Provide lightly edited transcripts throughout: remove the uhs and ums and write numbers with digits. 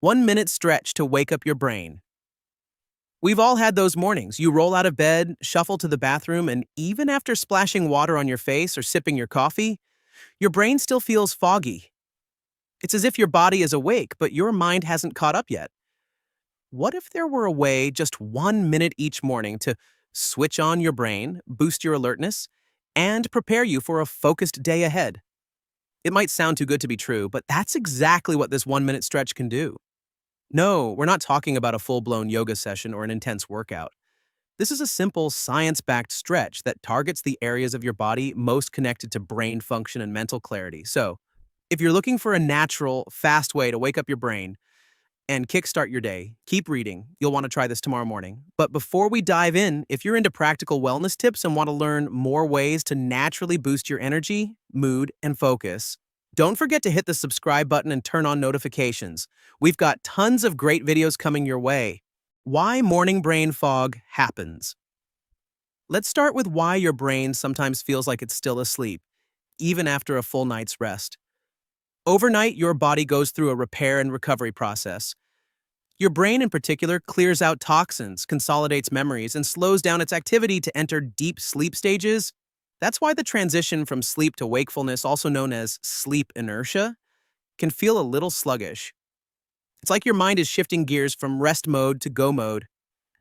1 minute stretch to wake up your brain. We've all had those mornings. You roll out of bed, shuffle to the bathroom, and even after splashing water on your face or sipping your coffee, your brain still feels foggy. It's as if your body is awake, but your mind hasn't caught up yet. What if there were a way, just 1 minute each morning, to switch on your brain, boost your alertness, and prepare you for a focused day ahead? It might sound too good to be true, but that's exactly what this 1 minute stretch can do. No, we're not talking about a full-blown yoga session or an intense workout. This is a simple, science-backed stretch that targets the areas of your body most connected to brain function and mental clarity. So, if you're looking for a natural, fast way to wake up your brain and kickstart your day, keep reading. You'll want to try this tomorrow morning. But before we dive in, if you're into practical wellness tips and want to learn more ways to naturally boost your energy, mood, and focus, don't forget to hit the subscribe button and turn on notifications. We've got tons of great videos coming your way. Why morning brain fog happens. Let's start with why your brain sometimes feels like it's still asleep, even after a full night's rest. Overnight, your body goes through a repair and recovery process. Your brain, in particular, clears out toxins, consolidates memories, and slows down its activity to enter deep sleep stages. That's why the transition from sleep to wakefulness, also known as sleep inertia, can feel a little sluggish. It's like your mind is shifting gears from rest mode to go mode.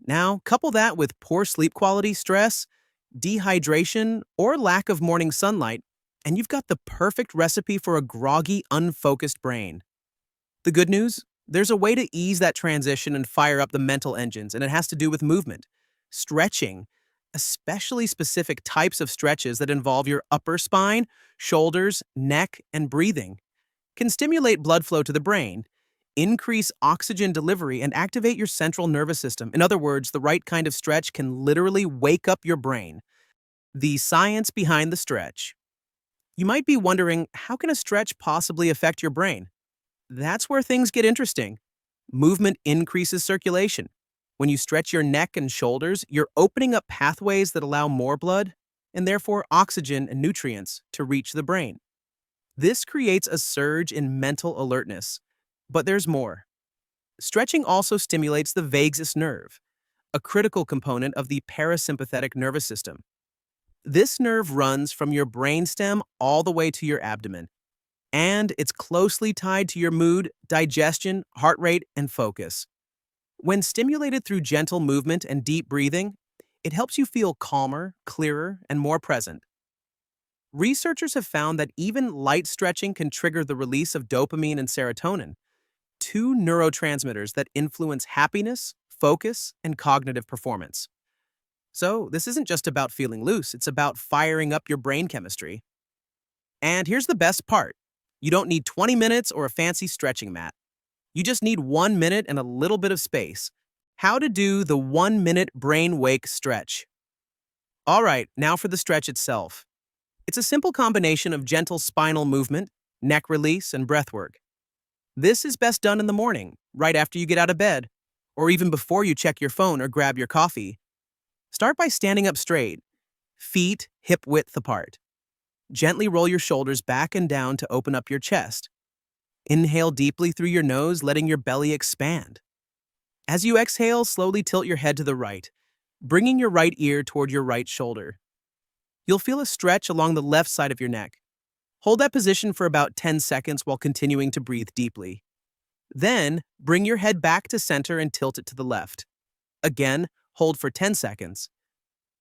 Now, couple that with poor sleep quality, stress, dehydration, or lack of morning sunlight, and you've got the perfect recipe for a groggy, unfocused brain. The good news? There's a way to ease that transition and fire up the mental engines, and it has to do with movement. Stretching, especially specific types of stretches that involve your upper spine, shoulders, neck, and breathing, can stimulate blood flow to the brain, increase oxygen delivery, and activate your central nervous system. In other words, the right kind of stretch can literally wake up your brain. The science behind the stretch. You might be wondering, how can a stretch possibly affect your brain? That's where things get interesting. Movement increases circulation. When you stretch your neck and shoulders, you're opening up pathways that allow more blood, and therefore oxygen and nutrients, to reach the brain. This creates a surge in mental alertness. But there's more. Stretching also stimulates the vagus nerve, a critical component of the parasympathetic nervous system. This nerve runs from your brainstem all the way to your abdomen, and it's closely tied to your mood, digestion, heart rate, and focus. When stimulated through gentle movement and deep breathing, it helps you feel calmer, clearer, and more present. Researchers have found that even light stretching can trigger the release of dopamine and serotonin, two neurotransmitters that influence happiness, focus, and cognitive performance. So, this isn't just about feeling loose, it's about firing up your brain chemistry. And here's the best part. You don't need 20 minutes or a fancy stretching mat. You just need 1 minute and a little bit of space. How to do the 1 minute brain wake stretch. All right, now for the stretch itself. It's a simple combination of gentle spinal movement, neck release, and breath work. This is best done in the morning, right after you get out of bed, or even before you check your phone or grab your coffee. Start by standing up straight, feet hip-width apart. Gently roll your shoulders back and down to open up your chest. Inhale deeply through your nose, letting your belly expand. As you exhale, slowly tilt your head to the right, bringing your right ear toward your right shoulder. You'll feel a stretch along the left side of your neck. Hold that position for about 10 seconds while continuing to breathe deeply. Then, bring your head back to center and tilt it to the left. Again, hold for 10 seconds.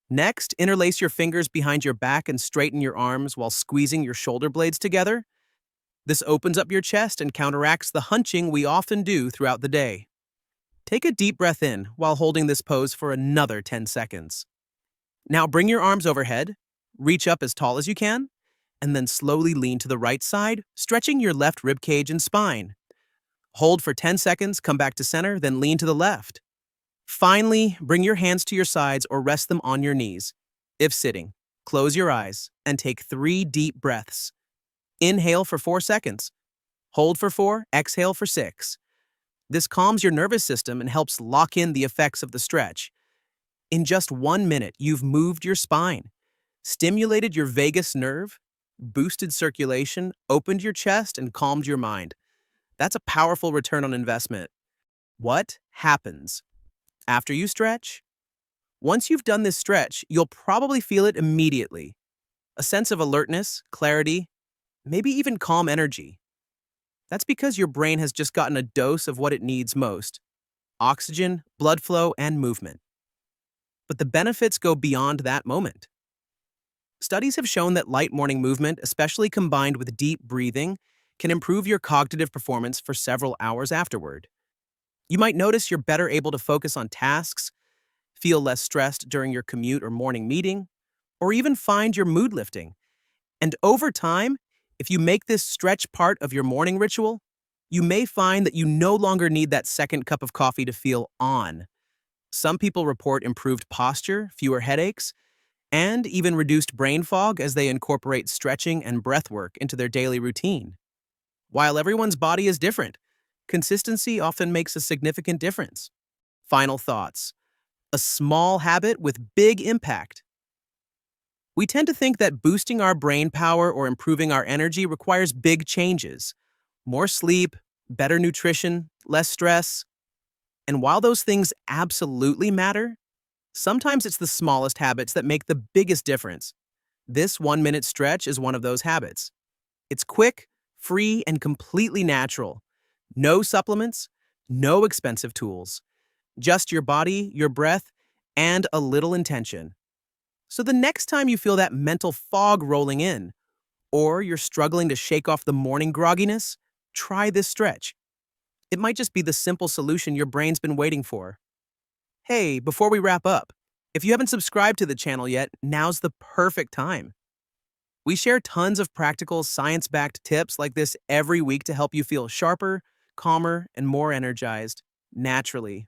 Next, interlace your fingers behind your back and straighten your arms while squeezing your shoulder blades together. This opens up your chest and counteracts the hunching we often do throughout the day. Take a deep breath in while holding this pose for another 10 seconds. Now bring your arms overhead, reach up as tall as you can, and then slowly lean to the right side, stretching your left ribcage and spine. Hold for 10 seconds, come back to center, then lean to the left. Finally, bring your hands to your sides or rest them on your knees. If sitting, close your eyes and take 3 deep breaths. Inhale for 4 seconds. Hold for 4, exhale for 6. This calms your nervous system and helps lock in the effects of the stretch. In just 1 minute, you've moved your spine, stimulated your vagus nerve, boosted circulation, opened your chest, and calmed your mind. That's a powerful return on investment. What happens after you stretch? Once you've done this stretch, you'll probably feel it immediately. A sense of alertness, clarity, maybe even calm energy. That's because your brain has just gotten a dose of what it needs most: oxygen, blood flow, and movement. But the benefits go beyond that moment. Studies have shown that light morning movement, especially combined with deep breathing, can improve your cognitive performance for several hours afterward. You might notice you're better able to focus on tasks, feel less stressed during your commute or morning meeting, or even find your mood lifting. And over time, if you make this stretch part of your morning ritual, you may find that you no longer need that second cup of coffee to feel on. Some people report improved posture, fewer headaches, and even reduced brain fog as they incorporate stretching and breath work into their daily routine. While everyone's body is different, consistency often makes a significant difference. Final thoughts: a small habit with big impact. We tend to think that boosting our brain power or improving our energy requires big changes: more sleep, better nutrition, less stress. And while those things absolutely matter, sometimes it's the smallest habits that make the biggest difference. This 1 minute stretch is one of those habits. It's quick, free, and completely natural. No supplements, no expensive tools. Just your body, your breath, and a little intention. So the next time you feel that mental fog rolling in, or you're struggling to shake off the morning grogginess, try this stretch. It might just be the simple solution your brain's been waiting for. Hey, before we wrap up, if you haven't subscribed to the channel yet, now's the perfect time. We share tons of practical, science-backed tips like this every week to help you feel sharper, calmer, and more energized, naturally.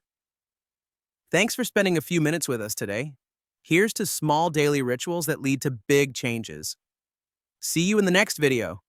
Thanks for spending a few minutes with us today. Here's to small daily rituals that lead to big changes. See you in the next video.